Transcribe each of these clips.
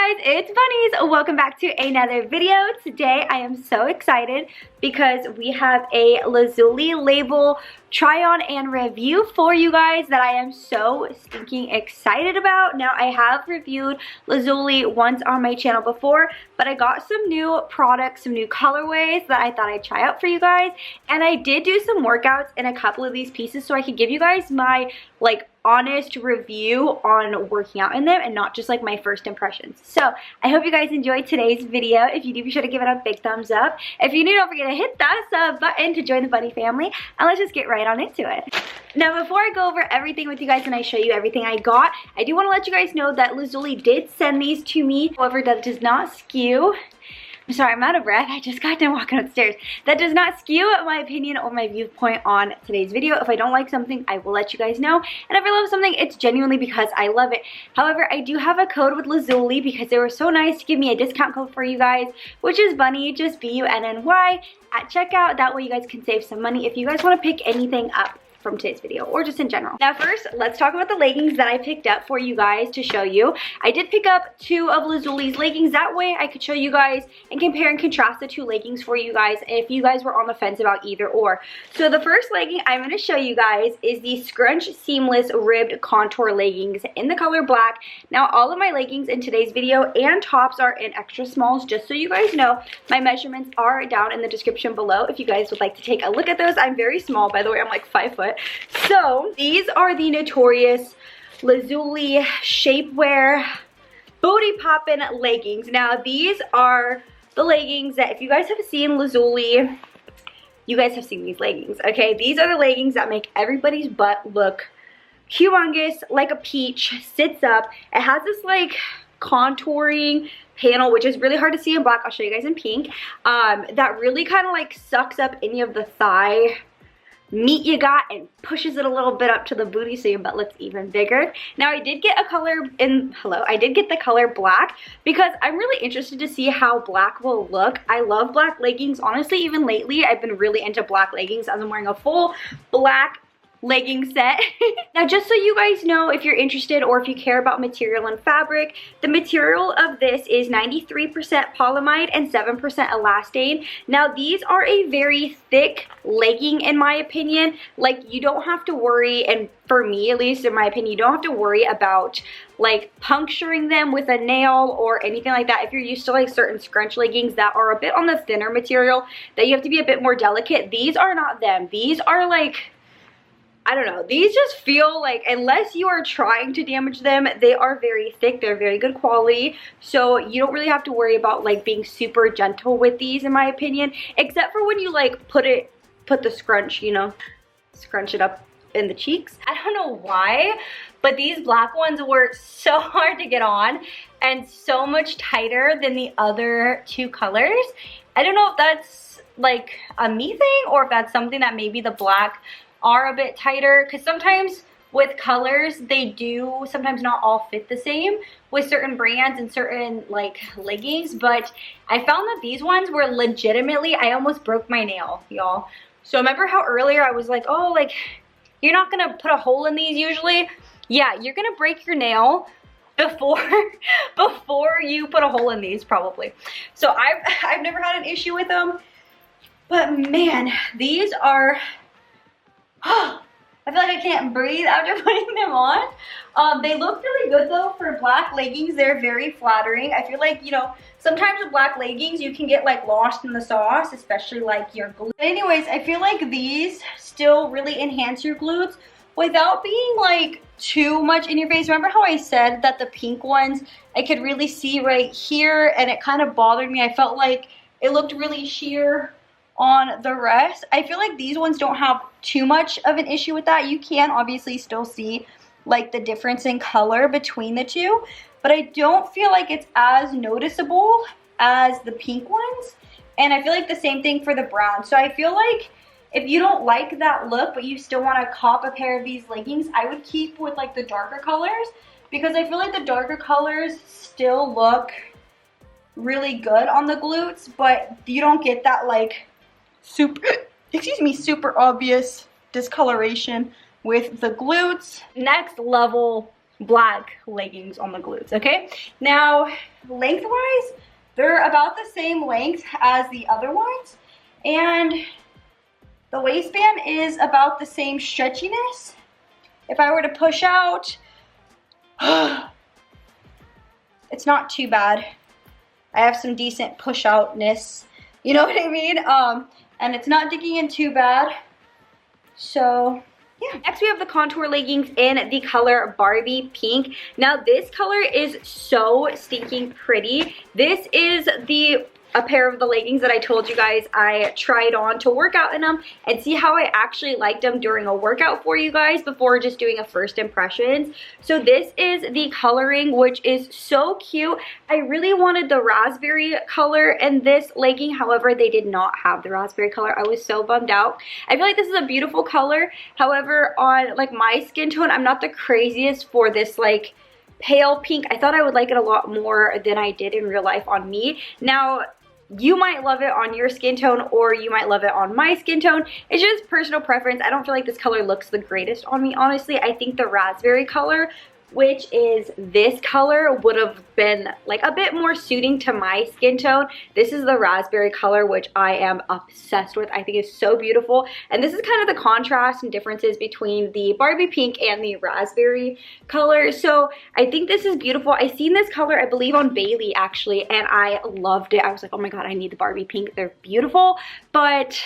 guys, it's Bunnies. Welcome back to another video. Today I am so excited because we have a Lazuli Label try on and review for you guys that I am so stinking excited about. Now, I have reviewed Lazuli once on my channel before, but I got some new products, some new colorways that I thought I'd try out for you guys, and I did do some workouts in a couple of these pieces so I could give you guys my honest review on working out in them and not just my first impressions. So I hope you guys enjoyed today's video. If you do, be sure to give it a big thumbs up. If you're new, don't forget to hit that sub button to join the Bunny family, and let's just get right on into it. Now, before I go over everything with you guys and I show you everything I got, I do want to let you guys know that Lazuli did send these to me. However, that does not skew. I'm sorry, I'm out of breath. I just got done walking upstairs. That does not skew my opinion or my viewpoint on today's video. If I don't like something, I will let you guys know. And if I love something, it's genuinely because I love it. However, I do have a code with Lazuli because they were so nice to give me a discount code for you guys, which is Bunny, just B-U-N-N-Y, at checkout. That way you guys can save some money if you guys want to pick anything up from today's video or just in general. Now first, let's talk about the leggings that I picked up for you guys to show you. I did pick up 2 of Lazuli's leggings. That way I could show you guys and compare and contrast the 2 leggings for you guys if you guys were on the fence about either or. So the first legging I'm going to show you guys is the Scrunch Seamless Ribbed Contour Leggings in the color black. Now all of my leggings in today's video and tops are in extra smalls, just so you guys know. My measurements are down in the description below if you guys would like to take a look at those. I'm very small, by the way. I'm like 5 foot. So these are the notorious Lazuli shapewear booty poppin' leggings. Now these are the leggings that if you guys have seen Lazuli, you guys have seen these leggings, okay? These are the leggings that make everybody's butt look humongous, like a peach, sits up. It has this contouring panel, which is really hard to see in black. I'll show you guys in pink. That really kind of sucks up any of the thigh meat you got and pushes it a little bit up to the booty so your butt looks even bigger. Now I did get a color I did get the color black because I'm really interested to see how black will look. I love black leggings. Honestly, even lately I've been really into black leggings as I'm wearing a full black legging set. Now just so you guys know, if you're interested or if you care about material and fabric, the material of this is 93% polyamide and 7% elastane. Now these are a very thick legging in my opinion. You don't have to worry, and for me at least in my opinion, you don't have to worry about puncturing them with a nail or anything like that. If you're used to certain scrunch leggings that are a bit on the thinner material that you have to be a bit more delicate, these are not them. These are I don't know, these just feel unless you are trying to damage them, they are very thick, they're very good quality, so you don't really have to worry about being super gentle with these in my opinion, except for when you put the scrunch, scrunch it up in the cheeks. I don't know why, but these black ones were so hard to get on and so much tighter than the other 2 colors. I don't know if that's a me thing or if that's something that maybe the black are a bit tighter, because sometimes with colors they do sometimes not all fit the same with certain brands and certain leggings, but I found that these ones were legitimately, I almost broke my nail, y'all. So remember how earlier I was you're not gonna put a hole in these usually? Yeah, you're gonna break your nail before you put a hole in these probably. So I've never had an issue with them, but man, these are I feel like I can't breathe after putting them on. They look really good though for black leggings. They're very flattering. I feel sometimes with black leggings you can get lost in the sauce, especially your glutes. But anyways, I feel these still really enhance your glutes without being too much in your face. Remember how I said that the pink ones I could really see right here and it kind of bothered me. I felt it looked really sheer on the rest. I feel these ones don't have too much of an issue with that. You can obviously still see the difference in color between the 2, but I don't feel it's as noticeable as the pink ones, and I feel the same thing for the brown. So I feel if you don't like that look but you still want to cop a pair of these leggings, I would keep with the darker colors, because I feel the darker colors still look really good on the glutes, but you don't get that super obvious discoloration with the glutes. Next level black leggings on the glutes, okay? Now, lengthwise, they're about the same length as the other ones. And the waistband is about the same stretchiness. If I were to push out, it's not too bad. I have some decent push outness, you know what I mean? And it's not digging in too bad. So yeah. Next we have the contour leggings in the color Barbie Pink. Now this color is so stinking pretty. This is a pair of the leggings that I told you guys I tried on to work out in them and see how I actually liked them during a workout for you guys before just doing a first impressions. So this is the coloring, which is so cute. I really wanted the raspberry color in this legging. However, they did not have the raspberry color. I was so bummed out. I feel like this is a beautiful color. However, on like my skin tone, I'm not the craziest for this like pale pink. I thought I would like it a lot more than I did in real life on me. Now, you might love it on your skin tone or you might love it on my skin tone. It's just personal preference. I don't feel like this color looks the greatest on me, honestly. I think the raspberry color, which is this color, would have been like a bit more suiting to my skin tone. This is the raspberry color, which I am obsessed with. I think it's so beautiful. And this is kind of the contrast and differences between the Barbie Pink and the raspberry color. So I think this is beautiful. I seen this color, I believe, on Bailey actually, and I loved it. I was like, oh my God, I need the Barbie Pink. They're beautiful. But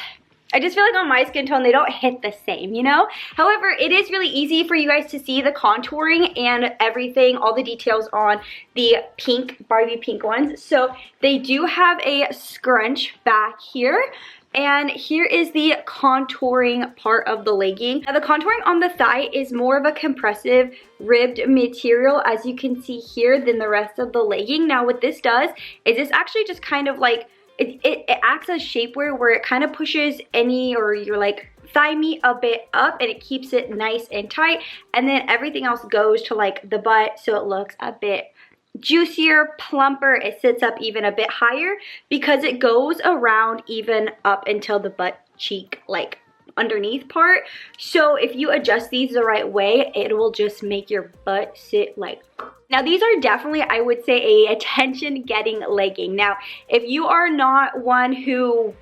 I just feel like on my skin tone, they don't hit the same, you know? However, it is really easy for you guys to see the contouring and everything, all the details on the pink, Barbie Pink ones. So they do have a scrunch back here. And here is the contouring part of the legging. Now the contouring on the thigh is more of a compressive ribbed material, as you can see here, than the rest of the legging. Now what this does is this actually just kind of like, it acts as shapewear where it kind of pushes any or your like thigh meat a bit up and it keeps it nice and tight, and then everything else goes to like the butt so it looks a bit juicier, plumper. It sits up even a bit higher because it goes around even up until the butt cheek like underneath part. So if you adjust these the right way, it will just make your butt sit like. Now these are definitely, I would say, a attention getting legging. Now if you are not one who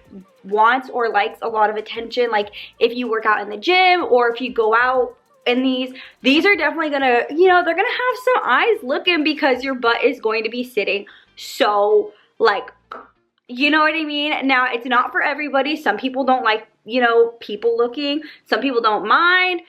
wants or likes a lot of attention, like if you work out in the gym or if you go out in these are definitely gonna, you know, they're gonna have some eyes looking because your butt is going to be sitting so like, you know what I mean? Now it's not for everybody. Some people don't like, you know, people looking. Some people don't mind.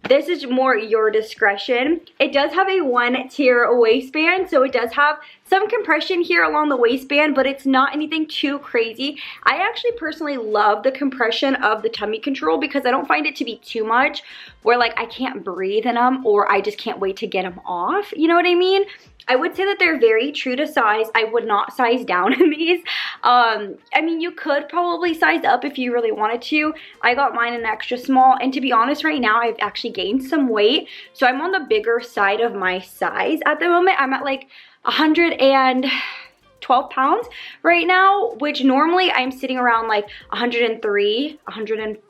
This is more your discretion. It does have a 1-tier waistband, so it does have some compression here along the waistband, but it's not anything too crazy. I actually personally love the compression of the tummy control because I don't find it to be too much where like I can't breathe in them or I just can't wait to get them off. You know what I mean? I would say that they're very true to size. I would not size down in these. I mean, you could probably size up if you really wanted to. I got mine in extra small, and to be honest, right now I've actually gained some weight. So I'm on the bigger side of my size at the moment. I'm at like 112 pounds right now, which normally I'm sitting around like 103, 102.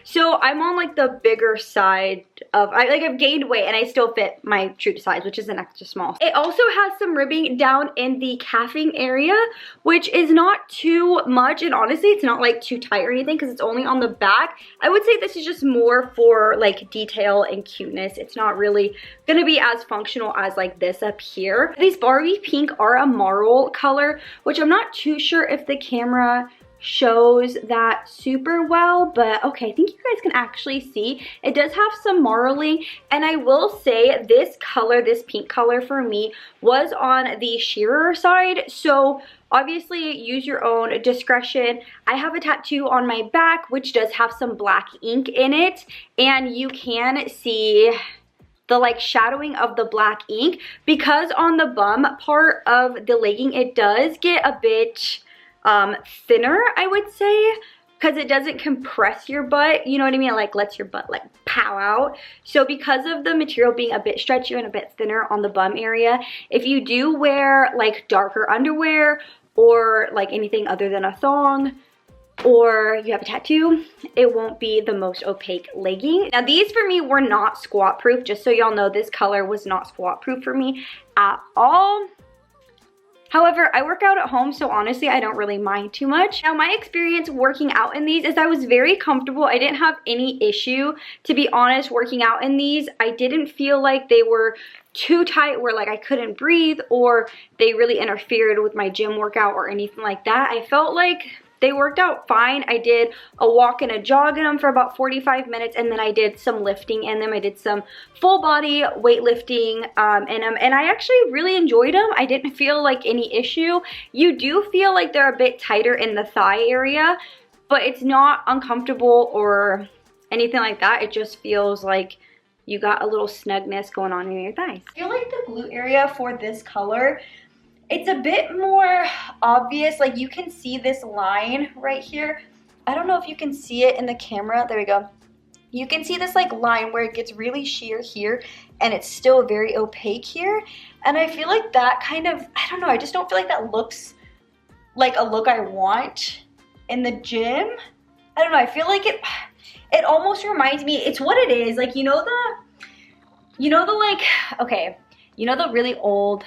So I'm on like the bigger side of, I've gained weight and I still fit my true to size, which is an extra small. It also has some ribbing down in the calving area, which is not too much, and honestly it's not like too tight or anything because it's only on the back. I would say this is just more for like detail and cuteness. It's not really gonna be as functional as like this up here. These Barbie Pink are a marl color, which I'm not too sure if the camera shows that super well, but okay, I think you guys can actually see it does have some marling. And I will say this color, this pink color for me, was on the sheerer side, so obviously use your own discretion. I have a tattoo on my back which does have some black ink in it, and you can see the like shadowing of the black ink because on the bum part of the legging it does get a bit thinner, I would say, because it doesn't compress your butt, you know what I mean? It like lets your butt like pow out. So because of the material being a bit stretchier and a bit thinner on the bum area, if you do wear like darker underwear or like anything other than a thong, or you have a tattoo, it won't be the most opaque legging. Now these for me were not squat proof, just so y'all know. This color was not squat proof for me at all. However, I work out at home, so honestly, I don't really mind too much. Now, my experience working out in these is I was very comfortable. I didn't have any issue, to be honest, working out in these. I didn't feel like they were too tight where like I couldn't breathe or they really interfered with my gym workout or anything like that. I felt like they worked out fine. I did a walk and a jog in them for about 45 minutes, and then I did some lifting in them. I did some full body weightlifting in them, and I actually really enjoyed them. I didn't feel like any issue. You do feel like they're a bit tighter in the thigh area, but it's not uncomfortable or anything like that. It just feels like you got a little snugness going on in your thighs. I feel like the glute area for this color, it's a bit more obvious. Like you can see this line right here. I don't know if you can see it in the camera. There we go. You can see this like line where it gets really sheer here and it's still very opaque here. And I feel like that kind of, I don't know, I just don't feel like that looks like a look I want in the gym. I don't know, I feel like it almost reminds me, it's what it is. Like, you know the like, okay, you know the really old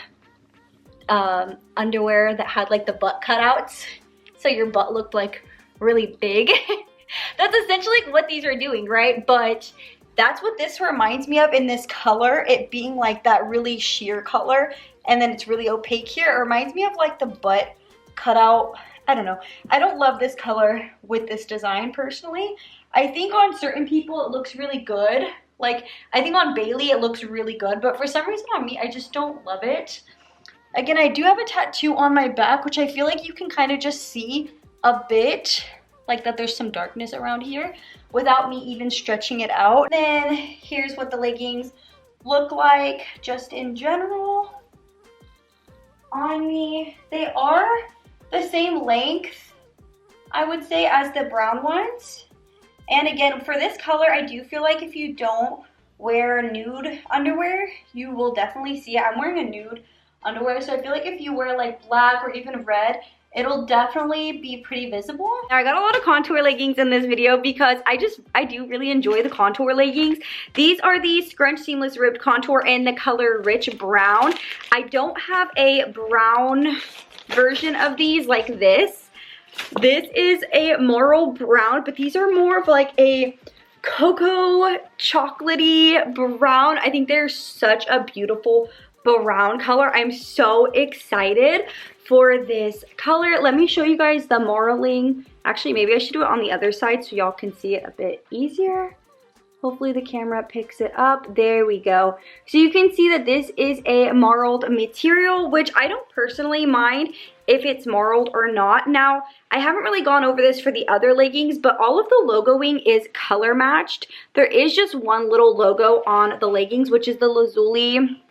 underwear that had like the butt cutouts, so your butt looked like really big? That's essentially what these are doing, right? But that's what this reminds me of in this color, it being like that really sheer color and then it's really opaque here. It reminds me of like the butt cutout. I don't know, I don't love this color with this design personally. I think on certain people it looks really good. Like I think on Bailey it looks really good, but for some reason on me I just don't love it. Again, I do have a tattoo on my back, which I feel like you can kind of just see a bit, like that there's some darkness around here without me even stretching it out. Then here's what the leggings look like just in general on me. They are the same length, I would say, as the brown ones. And again, for this color, I do feel like if you don't wear nude underwear, you will definitely see it. I'm wearing a nude underwear, so I feel like if you wear like black or even red, it'll definitely be pretty visible. Now, I got a lot of contour leggings in this video because I do really enjoy the contour leggings. These are the Scrunch Seamless Ribbed Contour in the color Rich Brown. I don't have a brown version of these like this. This is a Marl Brown, but these are more of like a cocoa chocolatey brown. I think they're such a beautiful brown color. I'm so excited for this color. Let me show you guys the marling. Actually, maybe I should do it on the other side so y'all can see it a bit easier. Hopefully the camera picks it up. There we go. So you can see that this is a marled material, which I don't personally mind if it's marled or not. Now, I haven't really gone over this for the other leggings, but all of the logoing is color matched. There is just one little logo on the leggings, which is the Lazuli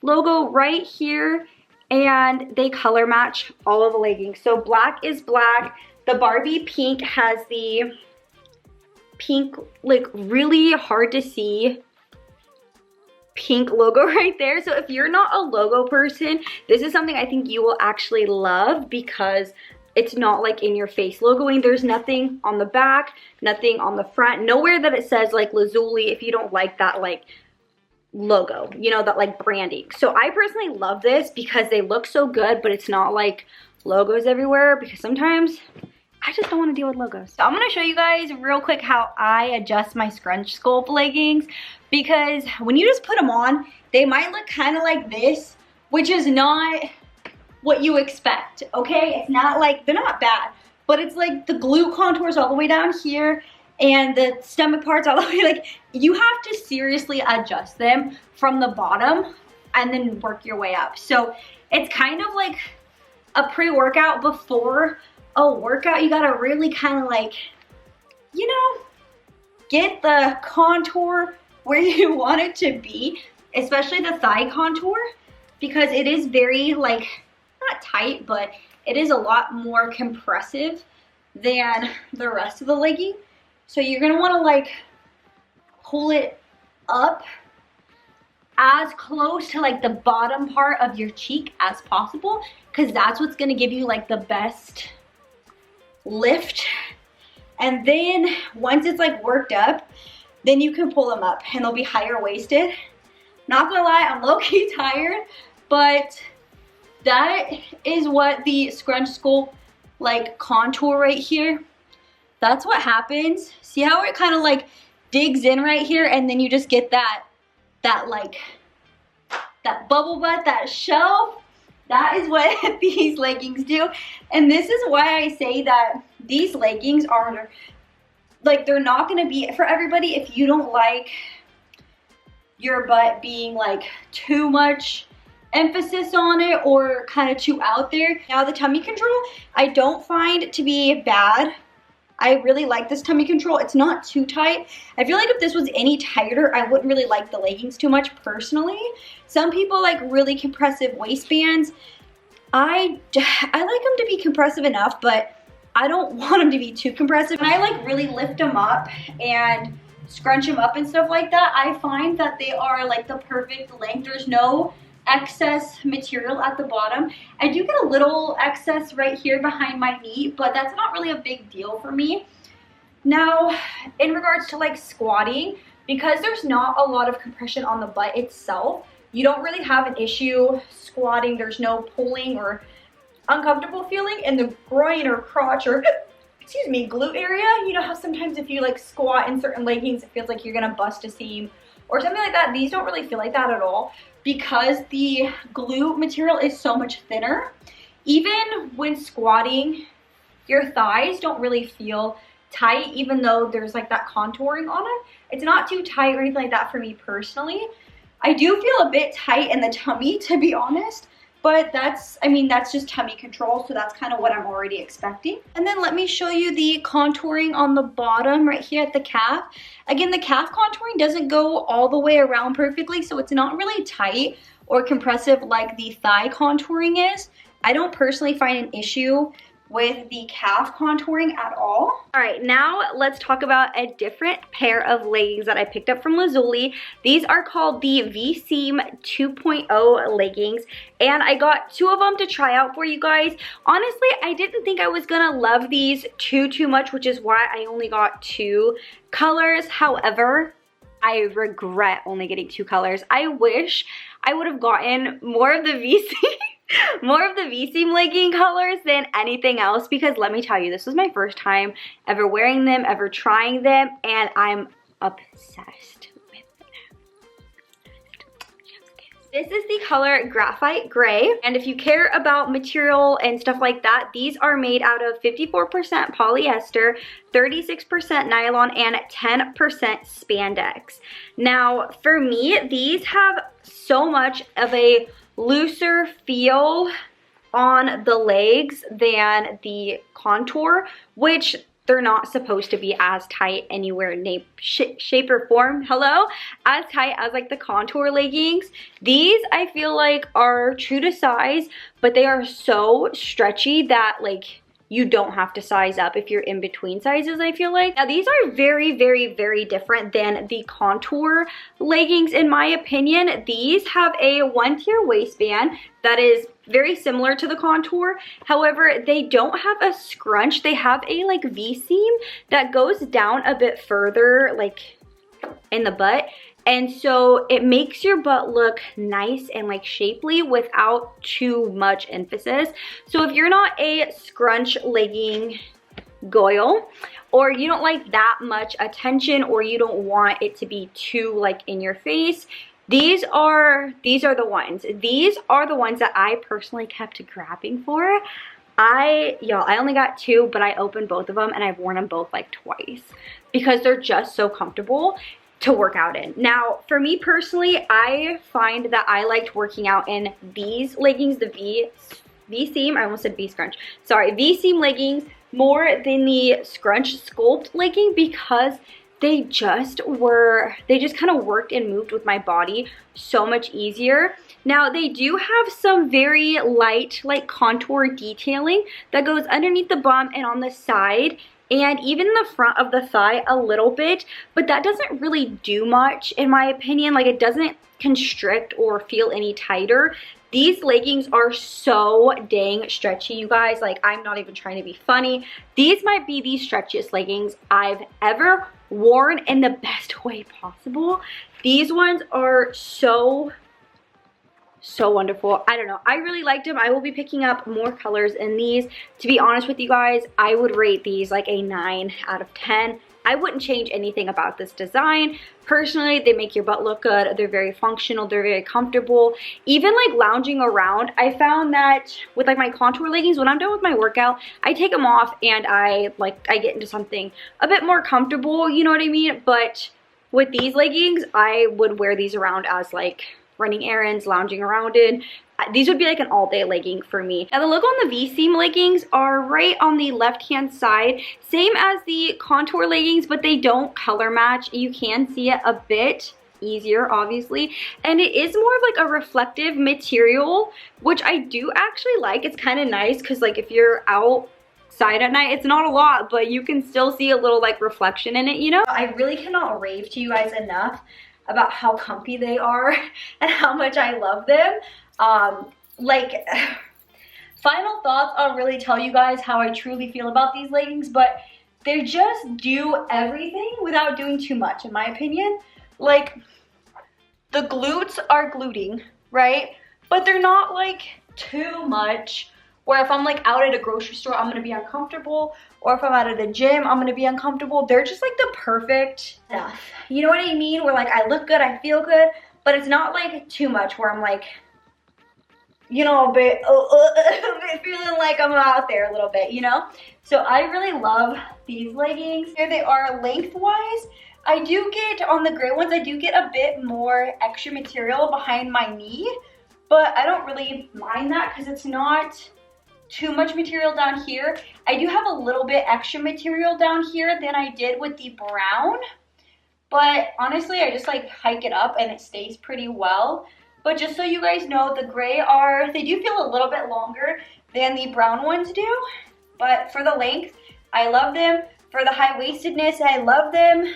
logo right here, and they color match all of the leggings. So black is black. The Barbie pink has the pink, like really hard to see pink logo right there. So if you're not a logo person, this is something I think you will actually love because it's not like in your face logoing. There's nothing on the back, nothing on the front, nowhere that it says like Lazuli if you don't like that like logo, you know, that like branding. So I personally love this because they look so good, but it's not like logos everywhere, because sometimes I just don't want to deal with logos. So I'm going to show you guys real quick how I adjust my Scrunch Sculpt leggings, because when you just put them on, they might look kind of like this, which is not what you expect, okay? It's not like, they're not bad, but it's like the glute contours all the way down here and the stomach parts all the way, like you have to seriously adjust them from the bottom and then work your way up. So it's kind of like a pre-workout before a workout. You gotta really kind of like, you know, get the contour where you want it to be, especially the thigh contour, because it is very like, not tight, but it is a lot more compressive than the rest of the legging. So you're gonna wanna like pull it up as close to like the bottom part of your cheek as possible, because that's what's gonna give you like the best lift. And then once it's like worked up, then you can pull them up and they'll be higher waisted. Not gonna lie, I'm low-key tired, but that is what the Scrunch Sculpt like contour right here, that's what happens. See how it kind of like digs in right here, and then you just get that like that bubble butt, that shelf. That is what these leggings do. And this is why I say that these leggings are like, they're not gonna be for everybody if you don't like your butt being like too much emphasis on it or kind of too out there. Now the tummy control, I don't find to be bad. I really like this tummy control. It's not too tight. I feel like if this was any tighter, I wouldn't really like the leggings too much personally. Some people like really compressive waistbands. I like them to be compressive enough, but I don't want them to be too compressive. When I like really lift them up and scrunch them up and stuff like that, I find that they are like the perfect length. There's no excess material at the bottom. I do get a little excess right here behind my knee, but that's not really a big deal for me. Now, in regards to like squatting, because there's not a lot of compression on the butt itself, you don't really have an issue squatting. There's no pulling or uncomfortable feeling in the groin or crotch or excuse me, glute area. You know how sometimes if you like squat in certain leggings, it feels like you're gonna bust a seam or something like that. These don't really feel like that at all, because the glute material is so much thinner. Even when squatting, your thighs don't really feel tight, even though there's like that contouring on it. It's not too tight or anything like that for me personally. I do feel a bit tight in the tummy, to be honest, but that's, I mean, that's just tummy control, so that's kind of what I'm already expecting. And then let me show you the contouring on the bottom right here at the calf. Again, the calf contouring doesn't go all the way around perfectly, so it's not really tight or compressive like the thigh contouring is. I don't personally find an issue with the calf contouring at all. All right, now let's talk about a different pair of leggings that I picked up from Lazuli. These are called the V-Seam 2.0 leggings, and I got two of them to try out for you guys. Honestly, I didn't think I was gonna love these too much, which is why I only got two colors. However, I regret only getting two colors. I wish I would have gotten more of the V-seam legging colors than anything else, because let me tell you, this was my first time ever wearing them, ever trying them, and I'm obsessed with them. This is the color Graphite Gray, and if you care about material and stuff like that, these are made out of 54% polyester, 36% nylon, and 10% spandex. Now, for me, these have so much of a looser feel on the legs than the contour, which they're not supposed to be as tight anywhere in shape or form. Hello? As tight as like the contour leggings. These I feel like are true to size, but they are so stretchy that like you don't have to size up if you're in between sizes, I feel like. Now these are very different than the contour leggings in my opinion. These have a 1-tier waistband that is very similar to the contour. However, they don't have a scrunch. They have a like V-seam that goes down a bit further like in the butt. And so it makes your butt look nice and like shapely without too much emphasis. So if you're not a scrunch legging goyle, or you don't like that much attention, or you don't want it to be too like in your face, these are the ones. These are the ones that I personally kept grabbing for. Y'all, I only got two, but I opened both of them and I've worn them both like twice because they're just so comfortable to work out in. Now, for me personally, I find that I liked working out in these leggings, the V-seam, I almost said V-scrunch. Sorry, V-seam leggings more than the Scrunch Sculpt legging, because they just kind of worked and moved with my body so much easier. Now, they do have some very light like contour detailing that goes underneath the bum and on the side, and even in the front of the thigh a little bit, but that doesn't really do much in my opinion. Like, it doesn't constrict or feel any tighter. These leggings are so dang stretchy, you guys. Like, I'm not even trying to be funny. These might be the stretchiest leggings I've ever worn in the best way possible. These ones are so so wonderful. I don't know, I really liked them. I will be picking up more colors in these. To be honest with you guys, I would rate these like a 9 out of 10. I wouldn't change anything about this design. Personally, they make your butt look good. They're very functional. They're very comfortable. Even like lounging around, I found that with like my contour leggings, when I'm done with my workout, I take them off and I get into something a bit more comfortable, you know what I mean? But with these leggings, I would wear these around as like running errands, lounging around in. These would be like an all-day legging for me. Now the logo on the V-seam leggings are right on the left-hand side, same as the contour leggings, but they don't color match. You can see it a bit easier, obviously, and it is more of like a reflective material, which I do actually like. It's kind of nice because like if you're outside at night, it's not a lot, but you can still see a little like reflection in it, you know? I really cannot rave to you guys enough about how comfy they are and how much I love them. Like, final thoughts, I'll really tell you guys how I truly feel about these leggings, but they just do everything without doing too much, in my opinion. Like, the glutes are gluting, right? But they're not like too much, where if I'm like out at a grocery store, I'm gonna be uncomfortable, or if I'm out at a gym, I'm gonna be uncomfortable. They're just like the perfect stuff. You know what I mean? Where like I look good, I feel good, but it's not like too much where I'm like, you know, a bit feeling like I'm out there a little bit, you know? So I really love these leggings. Here they are lengthwise. I do get, on the gray ones, I do get a bit more extra material behind my knee, but I don't really mind that because it's not too much material down here. I do have a little bit extra material down here than I did with the brown, but honestly, I just like hike it up and it stays pretty well. But just so you guys know, the gray they do feel a little bit longer than the brown ones do, but for the length, I love them. For the high-waistedness, I love them,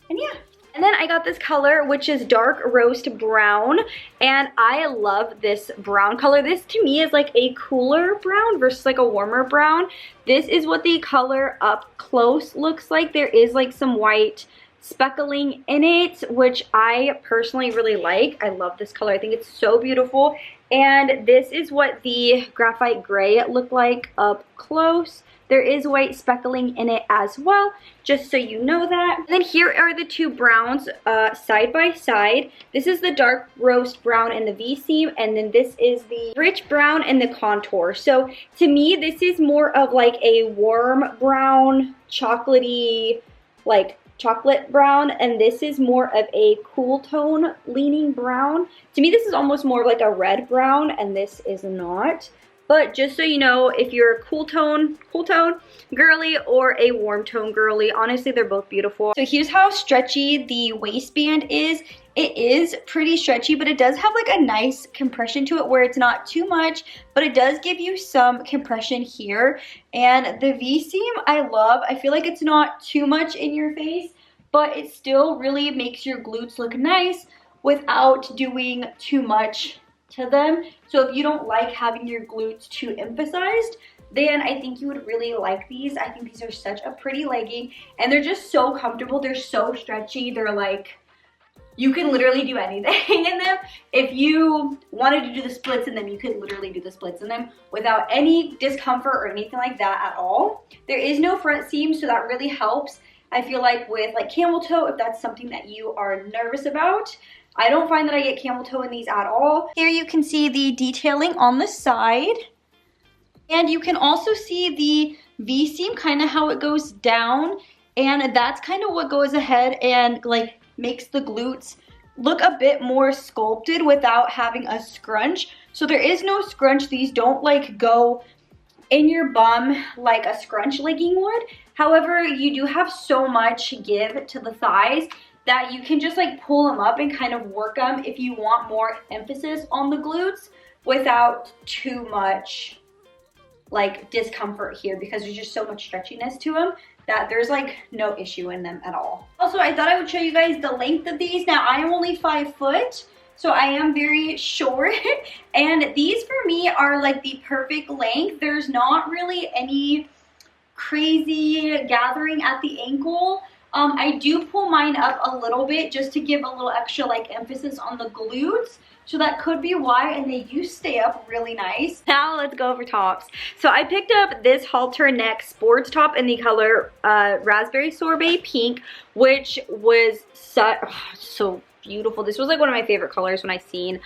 and yeah. And then I got this color, which is dark roast brown, and I love this brown color. This to me is like a cooler brown versus like a warmer brown. This is what the color up close looks like. There is like some white speckling in it, which I personally really like. I love this color. I think it's so beautiful. And this is what the graphite gray looked like up close. There is white speckling in it as well, just so you know that. And then here are the two browns side by side. This is the dark roast brown in the V-seam, and then this is the rich brown in the contour. So to me, this is more of like a warm brown, chocolatey, like chocolate brown, and this is more of a cool tone leaning brown. To me, this is almost more like a red brown, and this is not. But just so you know, if you're a cool tone girly or a warm tone girly, honestly, they're both beautiful. So here's how stretchy the waistband is. It is pretty stretchy, but it does have like a nice compression to it where it's not too much, but it does give you some compression here. And the V-seam, I love. I feel like it's not too much in your face, but it still really makes your glutes look nice without doing too much to them. So if you don't like having your glutes too emphasized, then I think you would really like these. I think these are such a pretty legging, and they're just so comfortable. They're so stretchy. They're like, you can literally do anything in them. If you wanted to do the splits in them, you could literally do the splits in them without any discomfort or anything like that at all. There is no front seam, so that really helps. I feel like with like camel toe, if that's something that you are nervous about, I don't find that I get camel toe in these at all. Here you can see the detailing on the side. And you can also see the V-seam, kind of how it goes down. And that's kind of what goes ahead and like makes the glutes look a bit more sculpted without having a scrunch. So there is no scrunch. These don't like go in your bum like a scrunch legging would. However, you do have so much give to the thighs that you can just like pull them up and kind of work them if you want more emphasis on the glutes without too much like discomfort here, because there's just so much stretchiness to them that there's like no issue in them at all. Also, I thought I would show you guys the length of these. Now I am only 5 foot, so I am very short, and these for me are like the perfect length. There's not really any crazy gathering at the ankle. I do pull mine up a little bit just to give a little extra like emphasis on the glutes. So that could be why, and they do stay up really nice. Now let's go over tops. So I picked up this halter neck sports top in the color Raspberry Sorbet Pink, which was so beautiful. This was like one of my favorite colors when I seen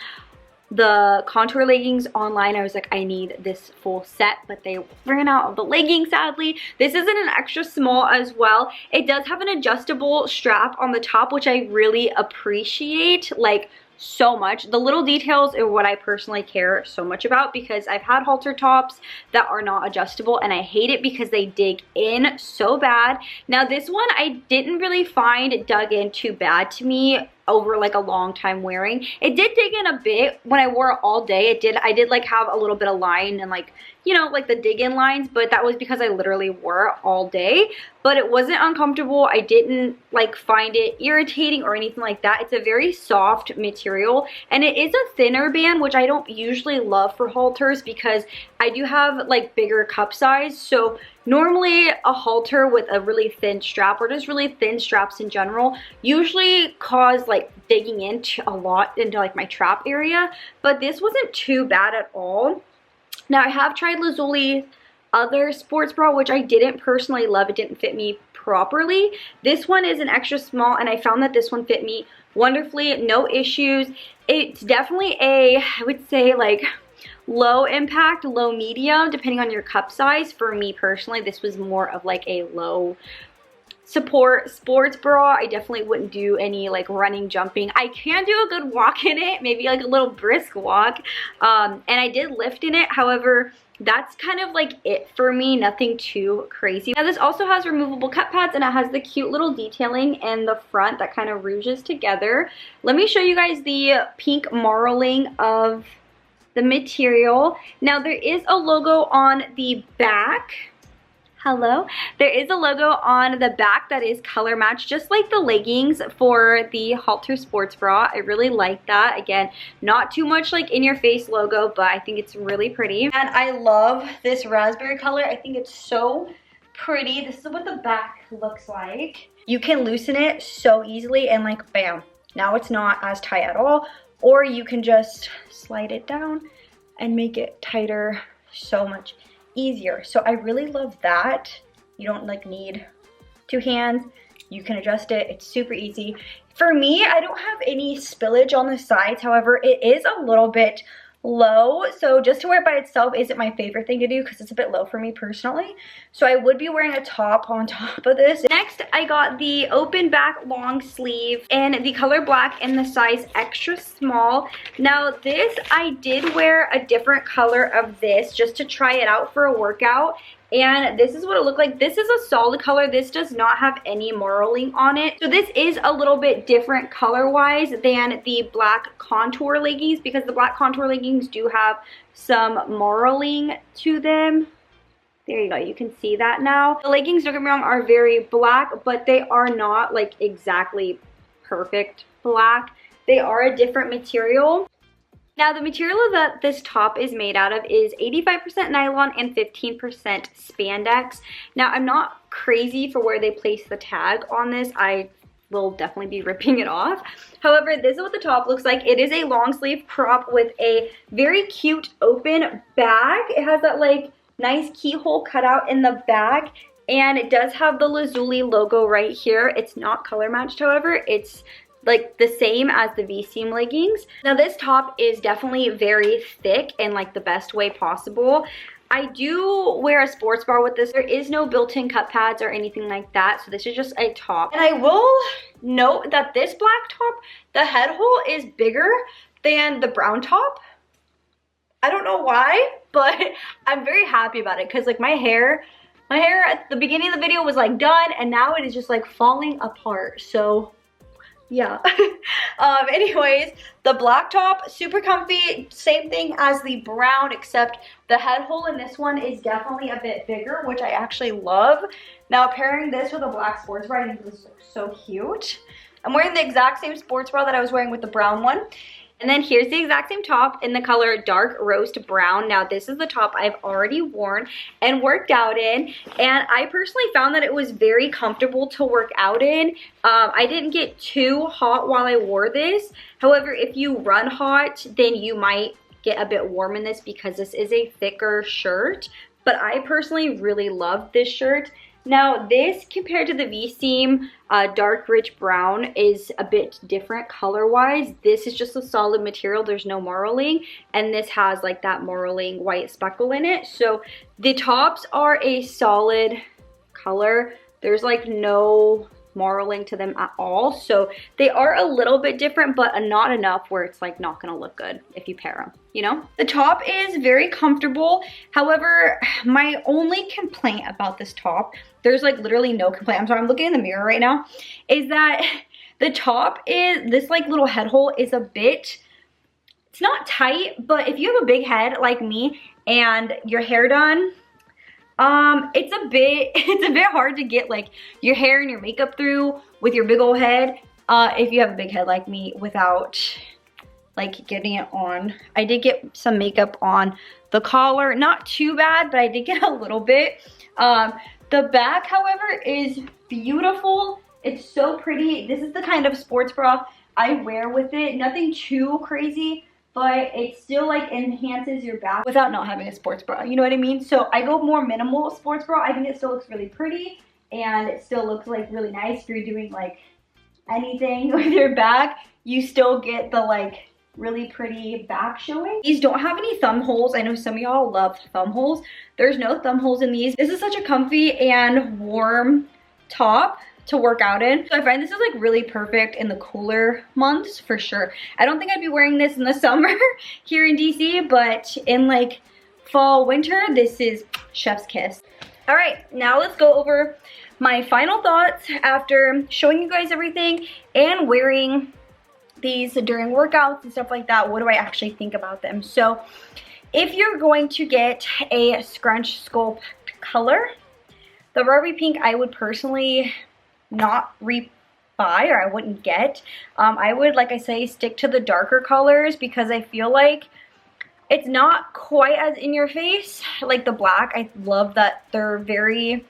the contour leggings online. I was like, I need this full set, but they ran out of the leggings, sadly. This isn't an extra small as well. It does have an adjustable strap on the top, which I really appreciate, like, so much. The little details are what I personally care so much about, because I've had halter tops that are not adjustable and I hate it because they dig in so bad. Now this one I didn't really find it dug in too bad to me over like a long time wearing. It did dig in a bit when I wore it all day. I did like have a little bit of line and like, you know, like the dig in lines, but that was because I literally wore it all day. But it wasn't uncomfortable. I didn't like find it irritating or anything like that. It's a very soft material, and it is a thinner band, which I don't usually love for halters because I do have like bigger cup size. So normally a halter with a really thin strap, or just really thin straps in general, usually cause like digging into a lot into like my trap area, but this wasn't too bad at all. Now I have tried Lazuli's other sports bra, which I didn't personally love. It didn't fit me properly. This one is an extra small, and I found that this one fit me wonderfully, no issues. It's definitely a, I would say, like low impact, low medium, depending on your cup size. For me personally, this was more of like a low support sports bra. I definitely wouldn't do any like running, jumping. I can do a good walk in it, maybe like a little brisk walk, and I did lift in it. However, that's kind of like it for me, nothing too crazy. Now this also has removable cup pads, and it has the cute little detailing in the front that kind of rouges together. Let me show you guys the pink marling of the material. Now there is a logo on the back. Hello. There is a logo on the back that is color matched, just like the leggings for the halter sports bra. I really like that. Again, not too much like in your face logo, but I think it's really pretty. And I love this raspberry color. I think it's so pretty. This is what the back looks like. You can loosen it so easily, and like bam, now it's not as tight at all. Or you can just slide it down and make it tighter so much easier. So I really love that. You don't like need two hands. You can adjust it. It's super easy. For me, I don't have any spillage on the sides. However, it is a little bit low, so just to wear it by itself isn't my favorite thing to do because it's a bit low for me personally. So I would be wearing a top on top of this. Next, I got the open back long sleeve in the color black in the size extra small. Now this, I did wear a different color of this just to try it out for a workout. And this is what it looked like. This is a solid color. This does not have any marling on it. So this is a little bit different color-wise than the black contour leggings, because the black contour leggings do have some marling to them. There you go, you can see that now. The leggings, don't get me wrong, are very black, but they are not like exactly perfect black. They are a different material. Now the material that this top is made out of is 85% nylon and 15% spandex. Now I'm not crazy for where they place the tag on this. I will definitely be ripping it off. However, this is what the top looks like. It is a long sleeve crop with a very cute open bag. It has that like nice keyhole cutout in the back, and it does have the Lazuli logo right here. It's not color matched, however. It's like the same as the V-seam leggings. Now this top is definitely very thick in like the best way possible. I do wear a sports bra with this. There is no built-in cup pads or anything like that, so this is just a top. And I will note that this black top, the head hole is bigger than the brown top. I don't know why, but I'm very happy about it because like my hair at the beginning of the video was like done, and now it is just like falling apart. So yeah. Anyways, the black top, super comfy, same thing as the brown, except the head hole in this one is definitely a bit bigger, which I actually love. Now pairing this with a black sports bra, I think this looks so cute. I'm wearing the exact same sports bra that I was wearing with the brown one. And then here's the exact same top in the color dark roast brown. Now this is the top I've already worn and worked out in, and I personally found that it was very comfortable to work out in. I didn't get too hot while I wore this. However, if you run hot, then you might get a bit warm in this because this is a thicker shirt. But I personally really love this shirt. Now this, compared to the V-seam dark rich brown, is a bit different color wise. This is just a solid material, there's no marling, and this has like that marling white speckle in it. So the tops are a solid color, there's like no marling to them at all, so they are a little bit different, but not enough where it's like not gonna look good if you pair them, you know. The top is very comfortable. However, my only complaint about this top, there's like literally no complaint, I'm sorry, I'm looking in the mirror right now, is that the top is, this like little head hole is a bit, it's not tight, but if you have a big head like me and your hair done, it's a bit hard to get like your hair and your makeup through with your big old head, if you have a big head like me, without like getting it on. I did get some makeup on the collar, not too bad, but I did get a little bit. The back, however, is beautiful. It's so pretty. This is the kind of sports bra I wear with it. Nothing too crazy, but it still like enhances your back without not having a sports bra, you know what I mean? So I go more minimal sports bra. I think it still looks really pretty, and it still looks like really nice. If you're doing like anything with your back, you still get the like really pretty back showing. These don't have any thumb holes. I know some of y'all love thumb holes. There's no thumb holes in these. This is such a comfy and warm top to work out in. So I find this is like really perfect in the cooler months for sure. I don't think I'd be wearing this in the summer here in DC, but in like fall, winter, this is chef's kiss. All right, now let's go over my final thoughts after showing you guys everything and wearing these during workouts and stuff like that. What do I actually think about them? So if you're going to get a Scrunch Sculpt color, the Barbie pink I would personally not rebuy, or I wouldn't get. I would, like I say, stick to the darker colors because I feel like it's not quite as in your face like the black. I love that they're very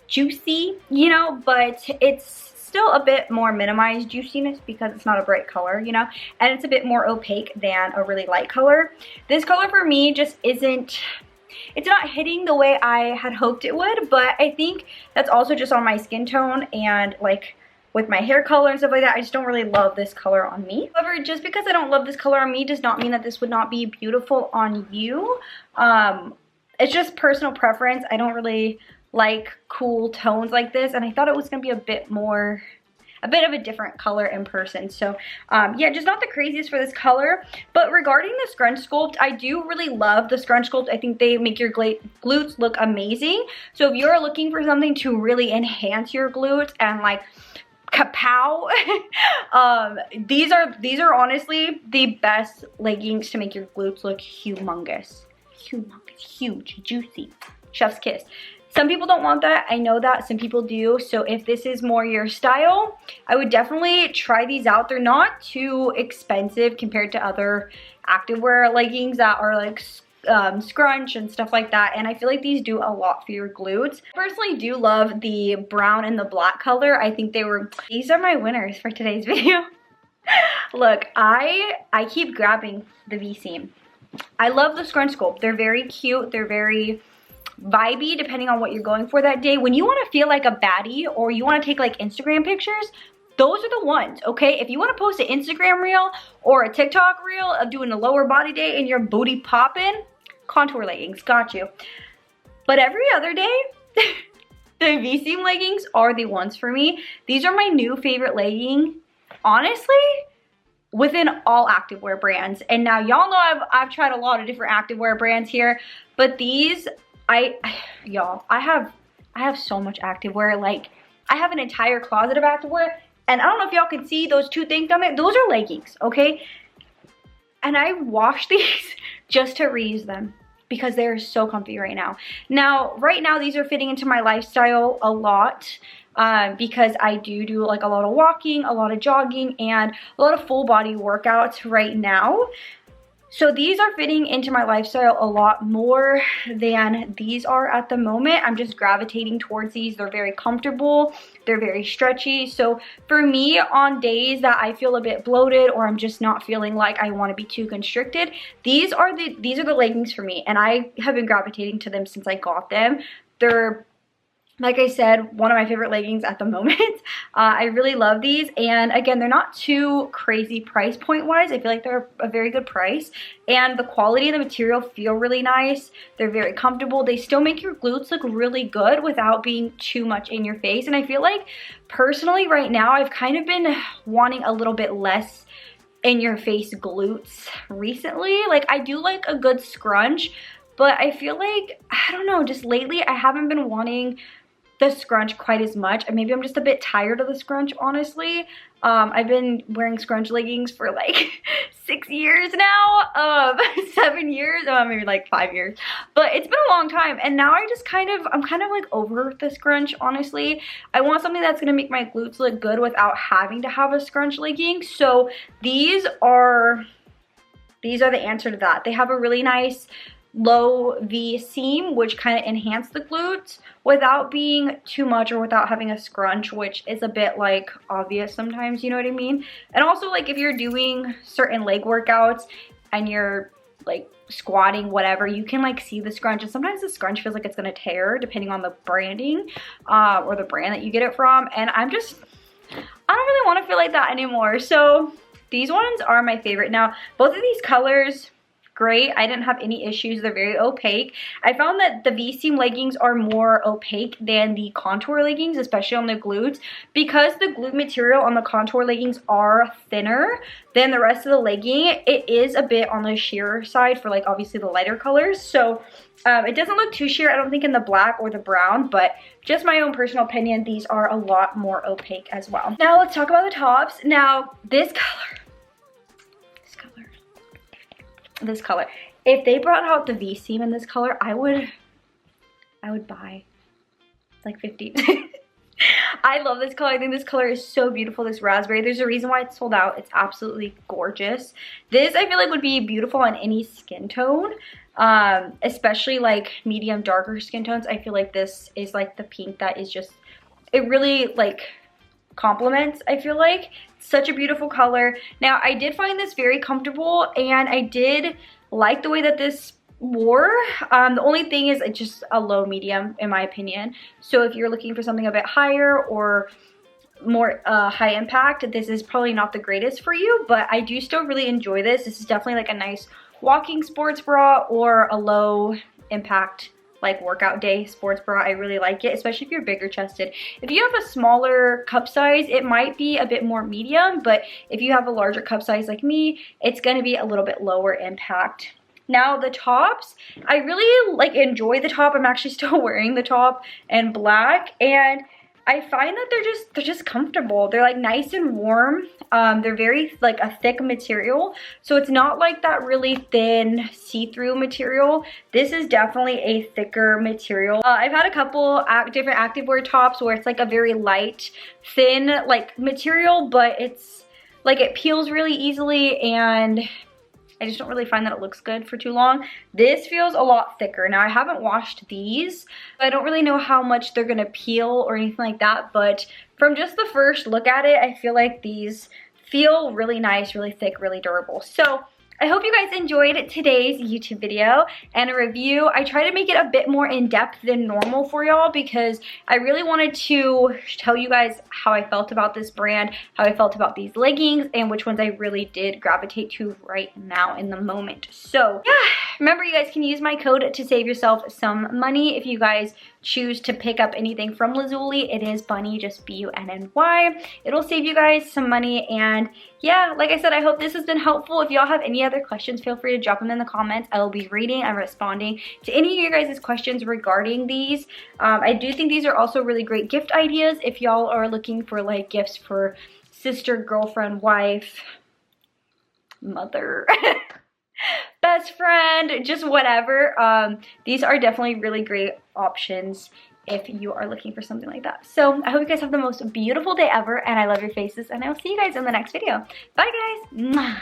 juicy, you know, but it's still a bit more minimized juiciness because it's not a bright color, you know, and it's a bit more opaque than a really light color. This color for me just isn't, it's not hitting the way I had hoped it would, but I think that's also just on my skin tone and like with my hair color and stuff like that. I just don't really love this color on me. However, just because I don't love this color on me does not mean that this would not be beautiful on you. It's just personal preference. I don't really like cool tones like this, and I thought it was gonna be a bit of a different color in person. So yeah, just not the craziest for this color. But regarding the Scrunch Sculpt, I do really love the Scrunch Sculpt. I think they make your glutes look amazing. So if you're looking for something to really enhance your glutes and like kapow, these are honestly the best leggings to make your glutes look humongous, huge, juicy, chef's kiss. Some people don't want that, I know that, some people do. So if this is more your style, I would definitely try these out. They're not too expensive compared to other activewear leggings that are like scrunch and stuff like that, and I feel like these do a lot for your glutes. I personally do love the brown and the black color. I think these are my winners for today's video. Look, I keep grabbing the V-seam. I love the Scrunch Sculpt. They're very cute, they're very vibey depending on what you're going for that day. When you want to feel like a baddie or you want to take like Instagram pictures, those are the ones, okay? If you want to post an Instagram reel or a TikTok reel of doing a lower body day and your booty popping, contour leggings, got you. But every other day, the V-seam leggings are the ones for me. These are my new favorite legging, honestly, within all activewear brands. And now y'all know I've tried a lot of different activewear brands here, but these, y'all, I have so much activewear. Like, I have an entire closet of activewear, and I don't know if y'all can see those two things down there. Those are leggings, okay? And I wash these just to reuse them because they're so comfy right now. Now, right now, these are fitting into my lifestyle a lot. because I do like a lot of walking, a lot of jogging, and a lot of full body workouts right now. So these are fitting into my lifestyle a lot more than these are at the moment. I'm just gravitating towards these. They're very comfortable. They're very stretchy. So for me, on days that I feel a bit bloated or I'm just not feeling like I want to be too constricted, these are the leggings for me. And I have been gravitating to them since I got them. They're, like I said, one of my favorite leggings at the moment. I really love these, and again, they're not too crazy price point wise. I feel like they're a very good price, and the quality of the material feel really nice. They're very comfortable. They still make your glutes look really good without being too much in your face, and I feel like personally right now I've kind of been wanting a little bit less in your face glutes recently. Like, I do like a good scrunch, but I feel like, I don't know, just lately I haven't been wanting the scrunch quite as much. Maybe I'm just a bit tired of the scrunch, honestly. I've been wearing scrunch leggings for like 6 years now, 7 years, maybe like 5 years, but it's been a long time, and now I'm kind of like over the scrunch, honestly. I want something that's gonna make my glutes look good without having to have a scrunch legging. So these are the answer to that. They have a really nice low V seam, which kind of enhance the glutes without being too much or without having a scrunch, which is a bit like obvious sometimes, you know what I mean? And also, like, if you're doing certain leg workouts and you're like squatting, whatever, you can like see the scrunch, and sometimes the scrunch feels like it's gonna tear depending on the branding or the brand that you get it from, and I don't really want to feel like that anymore. So these ones are my favorite. Now, both of these colors, great. I didn't have any issues. They're very opaque. I found that the V-seam leggings are more opaque than the contour leggings, especially on the glutes, because the glute material on the contour leggings are thinner than the rest of the legging. It is a bit on the sheer side for like obviously the lighter colors. So it doesn't look too sheer, I don't think, in the black or the brown, but just my own personal opinion, these are a lot more opaque as well. Now let's talk about the tops. Now this color, if they brought out the V-seam in this color, I would buy like 50. I love this color. I think this color is so beautiful, this raspberry. There's a reason why it's sold out. It's absolutely gorgeous. This, I feel like, would be beautiful on any skin tone, especially like medium darker skin tones. I feel like this is like the pink that is just, it really like compliments, I feel like. Such a beautiful color. Now, I did find this very comfortable, and I did like the way that this wore. The only thing is it's just a low medium in my opinion. So if you're looking for something a bit higher or more high impact, this is probably not the greatest for you, but I do still really enjoy this. This is definitely like a nice walking sports bra or a low impact like workout day sports bra. I really like it, especially if you're bigger chested. If you have a smaller cup size, it might be a bit more medium, but if you have a larger cup size like me, it's gonna be a little bit lower impact. Now the tops, I really like enjoy the top. I'm actually still wearing the top in black, and I find that they're just comfortable. They're like nice and warm. They're very like a thick material, so it's not like that really thin see-through material. This is definitely a thicker material. I've had a couple different activewear tops where it's like a very light, thin like material, but it's like it peels really easily, and I just don't really find that it looks good for too long. This feels a lot thicker. Now, I haven't washed these. I don't really know how much they're gonna peel or anything like that, but from just the first look at it, I feel like these feel really nice, really thick, really durable. So I hope you guys enjoyed today's YouTube video and a review. I try to make it a bit more in-depth than normal for y'all because I really wanted to tell you guys how I felt about this brand, how I felt about these leggings, and which ones I really did gravitate to right now in the moment. So yeah, remember you guys can use my code to save yourself some money if you guys choose to pick up anything from Lazuli. It is Bunny, just B-U-N-N-Y. It'll save you guys some money, and yeah, like I said, I hope this has been helpful. If y'all have any other questions, feel free to drop them in the comments. I will be reading and responding to any of your guys' questions regarding these. I do think these are also really great gift ideas if y'all are looking for like gifts for sister, girlfriend, wife, mother, best friend, just whatever. These are definitely really great options if you are looking for something like that. So I hope you guys have the most beautiful day ever, and I love your faces, and I will see you guys in the next video. Bye guys. Mwah.